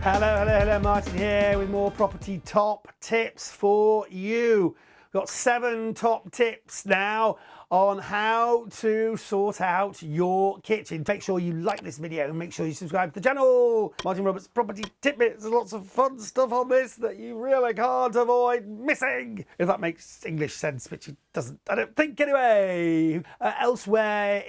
Hello, Martin here with more property top tips for you. We've got 7 top tips now on how to sort out your kitchen. Make sure you like this video and make sure you subscribe to the channel. Martin Roberts Property Tidbits. There's lots of fun stuff on this that you really can't avoid missing. If that makes English sense, which it doesn't, I don't think anyway. Elsewhere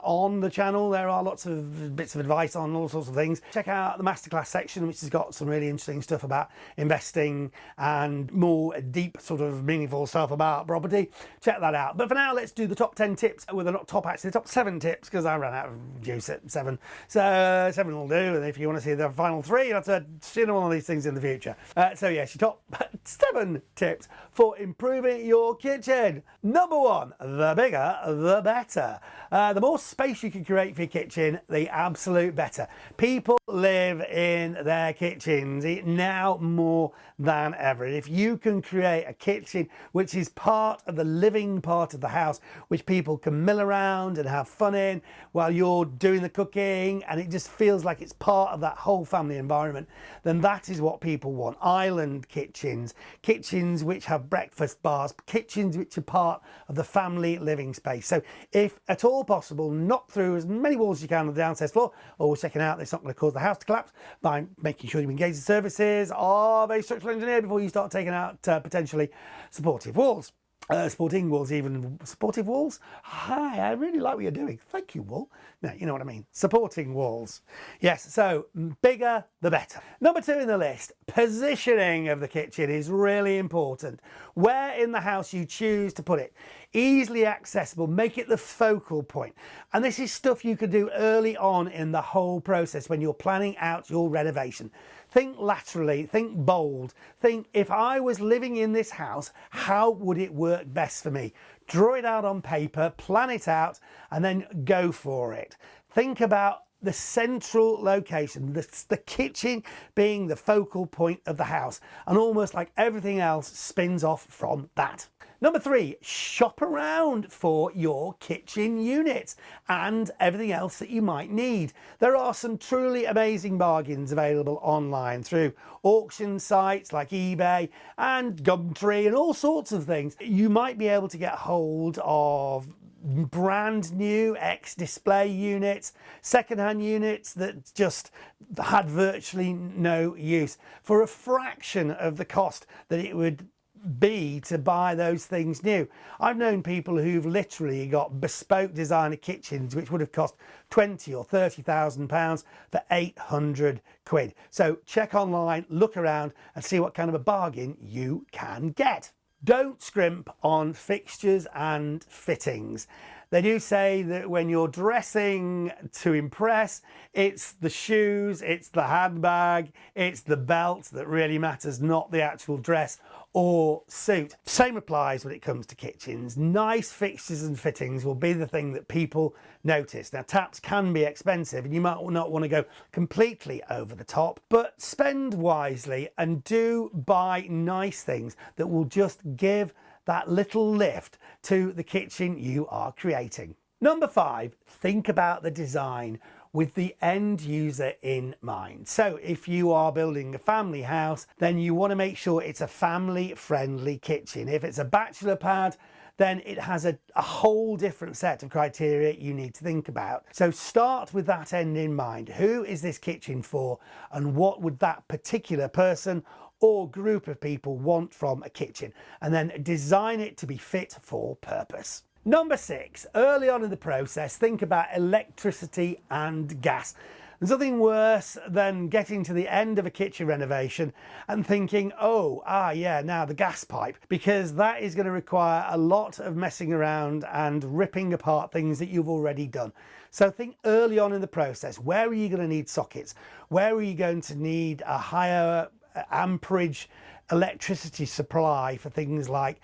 on the channel, there are lots of bits of advice on all sorts of things. Check out the masterclass section, which has got some really interesting stuff about investing and more deep sort of meaningful stuff about property. Check that out. But for now, let's do the top 10 tips. Well, they're not top, actually, the top 7 tips, because I ran out of juice at 7. So 7 will do, and if you want to see the final 3, you'll have to see one of these things in the future. So yes, your top 7 tips for improving your kitchen. Number 1, the bigger, the better. The more space you can create for your kitchen, the absolute better. People live in their kitchens now more than ever. If you can create a kitchen which is part of the living part of the house, which people can mill around and have fun in while you're doing the cooking, and it just feels like it's part of that whole family environment, then that is what people want. Island kitchens, kitchens which have breakfast bars, kitchens which are part of the family living space. So if at all possible, knock through as many walls as you can on the downstairs floor. Always checking out it's not going to cause the house to collapse by making sure you engage the services of a structural engineer before you start taking out potentially supportive walls. Supporting walls, even supportive walls. Hi, I really like what you're doing. Thank you, wall. No, you know what I mean. Supporting walls. Yes, so bigger the better. Number 2 in the list, positioning of the kitchen is really important. Where in the house you choose to put it. Easily accessible, make it the focal point. And this is stuff you could do early on in the whole process when you're planning out your renovation. Think laterally, think bold, think if I was living in this house, how would it work best for me? Draw it out on paper, plan it out, and then go for it. Think about the central location, the kitchen being the focal point of the house, and almost like everything else spins off from that. Number 3, shop around for your kitchen units and everything else that you might need. There are some truly amazing bargains available online through auction sites like eBay and Gumtree and all sorts of things. You might be able to get hold of brand new ex-display units, second-hand units that just had virtually no use for a fraction of the cost that it would be to buy those things new. I've known people who've literally got bespoke designer kitchens which would have cost 20 or 30,000 pounds for 800 quid. So check online, look around and see what kind of a bargain you can get. Don't scrimp on fixtures and fittings. They do say that when you're dressing to impress, it's the shoes, it's the handbag, it's the belt that really matters, not the actual dress or suit. Same applies when it comes to kitchens. Nice fixtures and fittings will be the thing that people notice. Now, taps can be expensive and you might not want to go completely over the top, but spend wisely and do buy nice things that will just give that little lift to the kitchen you are creating. Number 5, think about the design with the end user in mind. So if you are building a family house, then you want to make sure it's a family friendly kitchen. If it's a bachelor pad, then it has a whole different set of criteria you need to think about. So start with that end in mind. Who is this kitchen for and what would that particular person or group of people want from a kitchen, and then design it to be fit for purpose. Number 6, early on in the process, think about electricity and gas. There's nothing worse than getting to the end of a kitchen renovation and thinking, now the gas pipe, because that is going to require a lot of messing around and ripping apart things that you've already done. So think early on in the process, where are you going to need sockets? Where are you going to need a higher amperage electricity supply for things like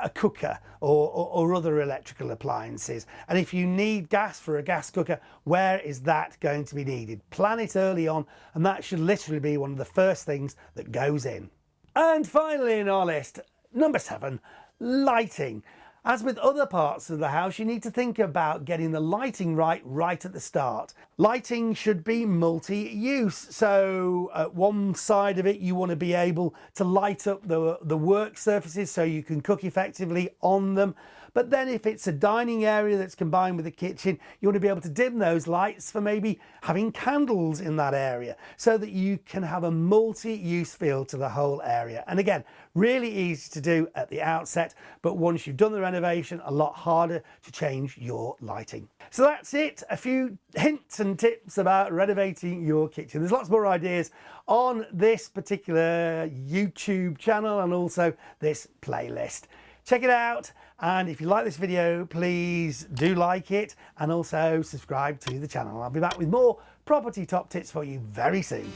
a cooker or other electrical appliances? And if you need gas for a gas cooker, where is that going to be needed? Plan it early on, and that should literally be one of the first things that goes in. And finally in our list, number 7, lighting. As with other parts of the house, you need to think about getting the lighting right at the start. Lighting should be multi-use, so at one side of it you want to be able to light up the work surfaces so you can cook effectively on them. But then if it's a dining area that's combined with the kitchen, you want to be able to dim those lights for maybe having candles in that area so that you can have a multi-use feel to the whole area. And again, really easy to do at the outset, but once you've done the renovation, a lot harder to change your lighting. So that's it, a few hints and tips about renovating your kitchen. There's lots more ideas on this particular YouTube channel and also this playlist. Check it out, and if you like this video, please do like it and also subscribe to the channel. I'll be back with more property top tips for you very soon.